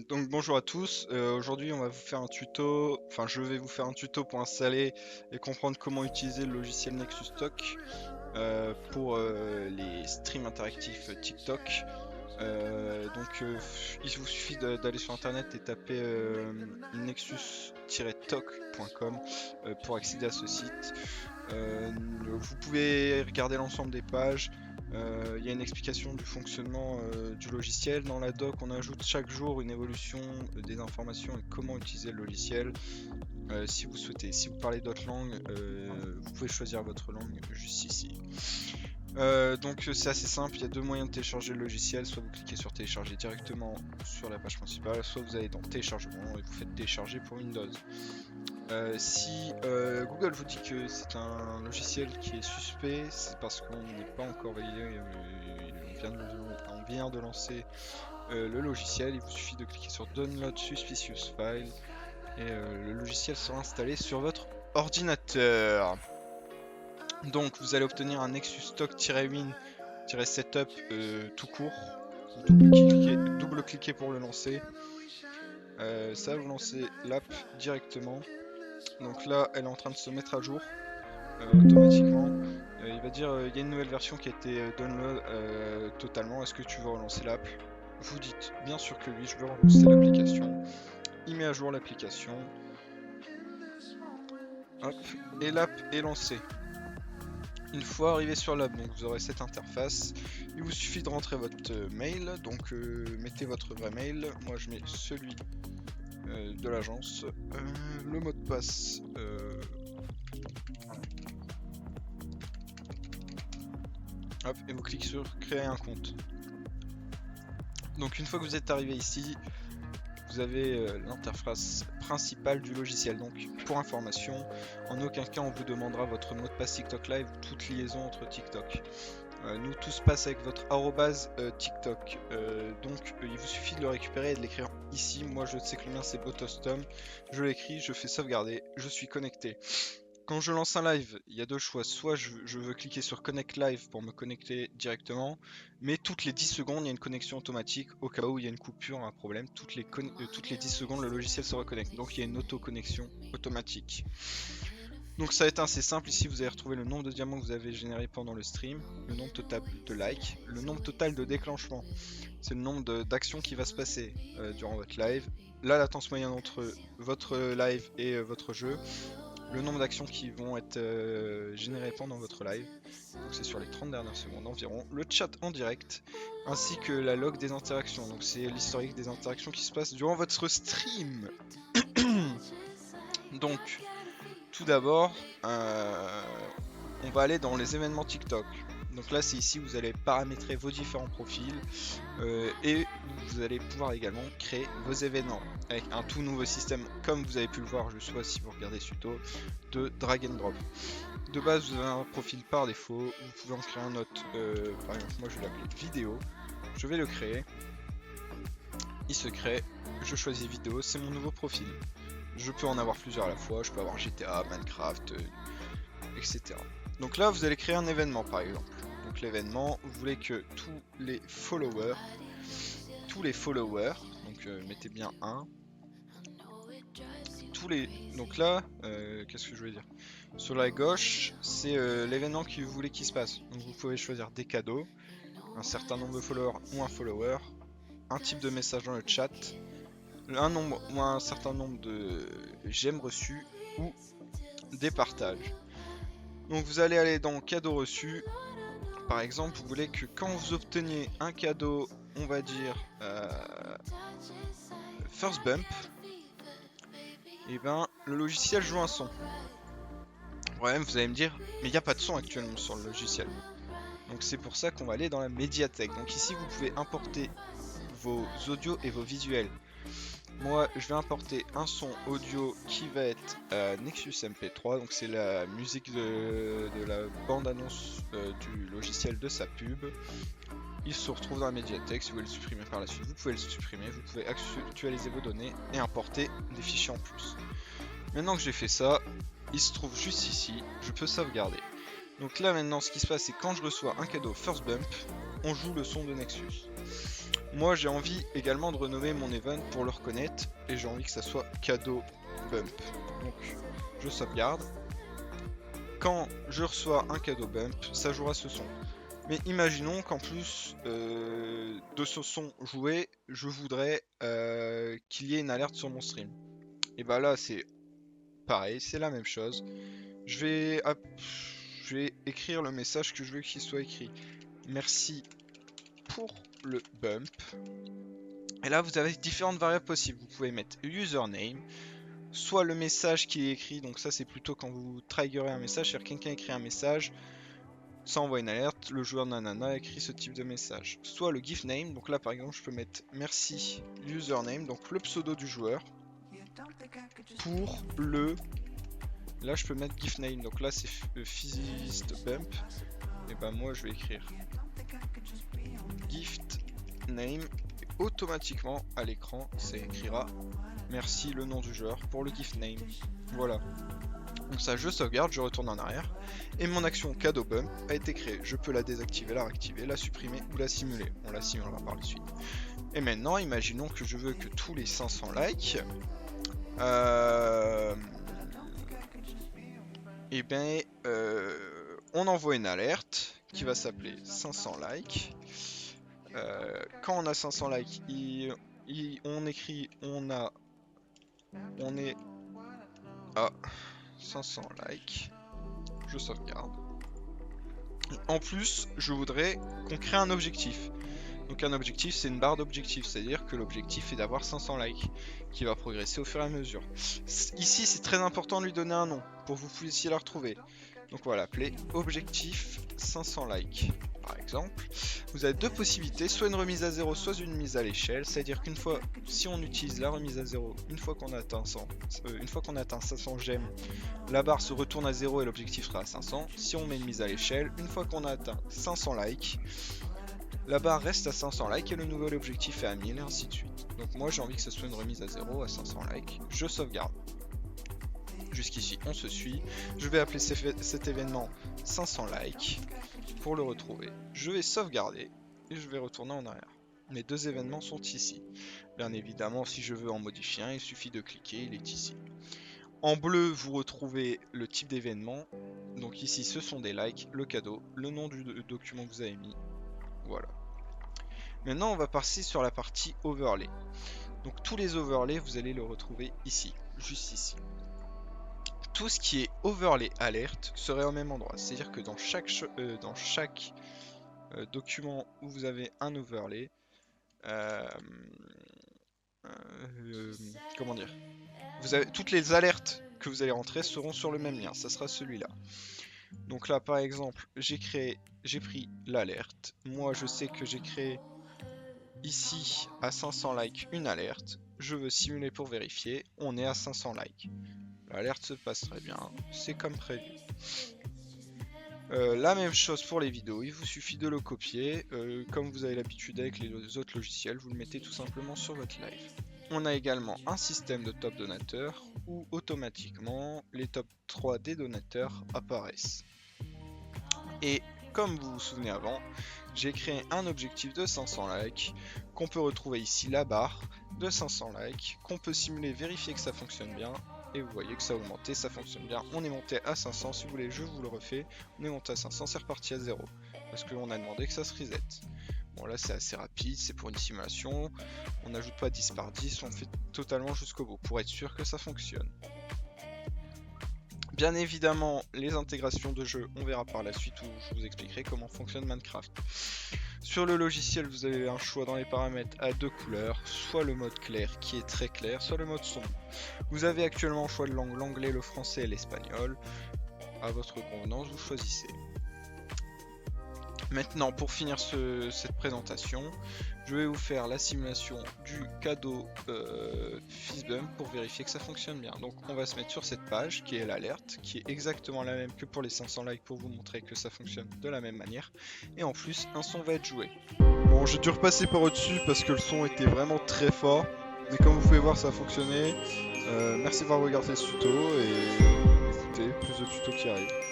Donc bonjour à tous, aujourd'hui on va vous faire un tuto, enfin je vais vous faire un tuto pour installer et comprendre comment utiliser le logiciel Nexus Stock pour les streams interactifs TikTok. Il vous suffit d'aller sur internet et taper nexus-talk.com pour accéder à ce site. Vous pouvez regarder l'ensemble des pages. Il y a une explication du fonctionnement du logiciel. Dans la doc, on ajoute chaque jour une évolution des informations et comment utiliser le logiciel. Si vous souhaitez, si vous parlez d'autres langues, vous pouvez choisir votre langue juste ici. C'est assez simple, il y a deux moyens de télécharger le logiciel, soit vous cliquez sur télécharger directement sur la page principale, soit vous allez dans téléchargement et vous faites télécharger pour Windows. Si Google vous dit que c'est un logiciel qui est suspect, c'est parce qu'on n'est pas encore validé, on vient de lancer le logiciel, il vous suffit de cliquer sur Download Suspicious File et le logiciel sera installé sur votre ordinateur. Donc vous allez obtenir un Nexus Stock-Win-Setup tout court. Double-cliquez pour le lancer. Ça va vous lancer l'app directement. Donc là, elle est en train de se mettre à jour automatiquement. Il va dire il y a une nouvelle version qui a été download totalement. Est-ce que tu veux relancer l'app? Vous dites bien sûr que oui, je veux relancer l'application. Il met à jour l'application. Hop, et l'app est lancée. Une fois arrivé sur l'app, donc vous aurez cette interface. Il vous suffit de rentrer votre mail, donc mettez votre vrai mail. Moi je mets celui de l'agence. Le mot de passe. Hop, et vous cliquez sur créer un compte. Donc une fois que vous êtes arrivé ici, vous avez l'interface principale du logiciel. Donc pour information, en aucun cas on vous demandera votre mot de passe TikTok Live ou toute liaison entre TikTok. Nous tout se passe avec votre arrobase TikTok. Il vous suffit de le récupérer et de l'écrire ici. Moi je sais que le mien c'est Botostom. Je l'écris, je fais sauvegarder, je suis connecté. Quand je lance un live, il y a deux choix. Soit je veux cliquer sur Connect Live pour me connecter directement, mais toutes les 10 secondes, il y a une connexion automatique au cas où il y a une coupure, un problème. Toutes les 10 secondes, le logiciel se reconnecte. Donc il y a une auto-connexion automatique. Donc ça va être assez simple. Ici, vous allez retrouver le nombre de diamants que vous avez généré pendant le stream, le nombre total de likes, le nombre total de déclenchements. C'est le nombre d'actions qui va se passer durant votre live. La latence moyenne entre votre live et votre jeu. Le nombre d'actions qui vont être générées pendant votre live, donc c'est sur les 30 dernières secondes environ, le chat en direct, ainsi que la log des interactions, donc c'est l'historique des interactions qui se passent durant votre stream. Donc, tout d'abord, on va aller dans les événements TikTok. Donc là, c'est ici où vous allez paramétrer vos différents profils et vous allez pouvoir également créer vos événements avec un tout nouveau système, comme vous avez pu le voir juste là si vous regardez ce tuto, de drag and drop. De base, vous avez un profil par défaut, vous pouvez en créer un autre, par exemple, moi je vais l'appeler vidéo, je vais le créer, il se crée, je choisis vidéo, c'est mon nouveau profil. Je peux en avoir plusieurs à la fois, je peux avoir GTA, Minecraft, etc. Donc là, vous allez créer un événement par exemple. Donc l'événement, vous voulez que tous les followers, donc mettez bien 1, donc là, qu'est-ce que je veux dire? Sur la gauche, c'est l'événement que vous voulez qu'il se passe. Donc vous pouvez choisir des cadeaux, un certain nombre de followers ou un follower, un type de message dans le chat, un nombre ou un certain nombre de j'aime reçus ou des partages. Donc vous allez aller dans cadeaux reçus. Par exemple, vous voulez que quand vous obteniez un cadeau, on va dire First Bump, et ben le logiciel joue un son. Ouais, vous allez me dire, mais il n'y a pas de son actuellement sur le logiciel. Donc c'est pour ça qu'on va aller dans la médiathèque. Donc ici vous pouvez importer vos audios et vos visuels. Moi je vais importer un son audio qui va être Nexus MP3, donc c'est la musique de la bande annonce du logiciel de sa pub. Il se retrouve dans la médiathèque. Si vous voulez le supprimer par la suite, vous pouvez le supprimer, vous pouvez actualiser vos données et importer des fichiers en plus. Maintenant que j'ai fait ça, il se trouve juste ici, je peux sauvegarder. Donc là maintenant ce qui se passe c'est quand je reçois un cadeau First Bump, on joue le son de Nexus. Moi j'ai envie également de renommer mon event pour le reconnaître et j'ai envie que ça soit cadeau bump. Donc je sauvegarde. Quand je reçois un cadeau bump, ça jouera ce son. Mais imaginons qu'en plus de ce son joué, je voudrais qu'il y ait une alerte sur mon stream. Et bah là c'est pareil, c'est la même chose. Je vais écrire le message que je veux qu'il soit écrit. Merci pour le bump. Et là vous avez différentes variables possibles. Vous pouvez mettre username, soit le message qui est écrit, donc ça c'est plutôt quand vous triggerez un message, c'est-à-dire quelqu'un écrit un message, ça envoie une alerte, le joueur nanana écrit ce type de message. Soit le gift name, donc là par exemple je peux mettre merci username, donc le pseudo du joueur, pour le... Là je peux mettre gift name, donc là c'est Physist Bump, et ben moi je vais écrire gift name, et automatiquement à l'écran ça écrira merci le nom du joueur pour le gift name. Voilà. Donc ça je sauvegarde, je retourne en arrière et mon action cadeau bump a été créée. Je peux la désactiver, la réactiver, la supprimer ou la simuler. On la simulera par la suite. Et maintenant imaginons que je veux que tous les 500 likes on envoie une alerte qui va s'appeler 500 likes. Quand on a 500 likes, on écrit on est à 500 likes. Je sauvegarde. En plus, je voudrais qu'on crée un objectif. Donc un objectif, c'est une barre d'objectif, c'est-à-dire que l'objectif est d'avoir 500 likes, qui va progresser au fur et à mesure. Ici, c'est très important de lui donner un nom, pour que vous puissiez la retrouver. Donc on va l'appeler objectif 500 likes. Par exemple, vous avez deux possibilités, soit une remise à 0, soit une mise à l'échelle, c'est-à-dire qu'une fois, si on utilise la remise à 0, une fois qu'on atteint 500 gemmes, la barre se retourne à 0 et l'objectif sera à 500. Si on met une mise à l'échelle, une fois qu'on a atteint 500 likes, la barre reste à 500 likes et le nouvel objectif est à 1000 et ainsi de suite. Donc moi j'ai envie que ce soit une remise à 0 à 500 likes, je sauvegarde. Jusqu'ici on se suit, je vais appeler cet événement 500 likes pour le retrouver. Je vais sauvegarder et je vais retourner en arrière. Mes deux événements sont ici. Bien évidemment si je veux en modifier un, il suffit de cliquer, il est ici. En bleu vous retrouvez le type d'événement, donc ici ce sont des likes, le cadeau, le nom du document que vous avez mis. Voilà. Maintenant on va passer sur la partie overlay. Donc tous les overlays vous allez le retrouver ici, juste ici. Tout ce qui est overlay alerte serait au même endroit, c'est à dire que dans chaque document où vous avez un overlay, comment dire, toutes les alertes que vous allez rentrer seront sur le même lien, ça sera celui-là. Donc là par exemple j'ai pris l'alerte, moi je sais que j'ai créé ici à 500 likes une alerte, je veux simuler pour vérifier, on est à 500 likes. L'alerte se passe très bien, c'est comme prévu. La même chose pour les vidéos, il vous suffit de le copier, comme vous avez l'habitude avec les autres logiciels, vous le mettez tout simplement sur votre live. On a également un système de top donateurs où automatiquement les top 3 des donateurs apparaissent. Et comme vous vous souvenez avant, j'ai créé un objectif de 500 likes qu'on peut retrouver ici, la barre de 500 likes, qu'on peut simuler, vérifier que ça fonctionne bien. Et vous voyez que ça a augmenté, ça fonctionne bien. On est monté à 500, si vous voulez je vous le refais. On est monté à 500, c'est reparti à 0. Parce qu'on a demandé que ça se reset. Bon là c'est assez rapide, c'est pour une simulation. On n'ajoute pas 10 par 10, on fait totalement jusqu'au bout pour être sûr que ça fonctionne. Bien évidemment, les intégrations de jeu, on verra par la suite où je vous expliquerai comment fonctionne Minecraft. Sur le logiciel, vous avez un choix dans les paramètres à deux couleurs, soit le mode clair qui est très clair, soit le mode sombre. Vous avez actuellement le choix de langue, l'anglais, le français et l'espagnol. À votre convenance, vous choisissez. Maintenant, pour finir cette présentation, je vais vous faire la simulation du cadeau Fizzbump pour vérifier que ça fonctionne bien. Donc on va se mettre sur cette page qui est l'alerte, qui est exactement la même que pour les 500 likes pour vous montrer que ça fonctionne de la même manière. Et en plus, un son va être joué. Bon, j'ai dû repasser par au-dessus parce que le son était vraiment très fort. Mais comme vous pouvez voir, ça a fonctionné. Merci d'avoir regardé ce tuto et écoutez, plus de tutos qui arrivent.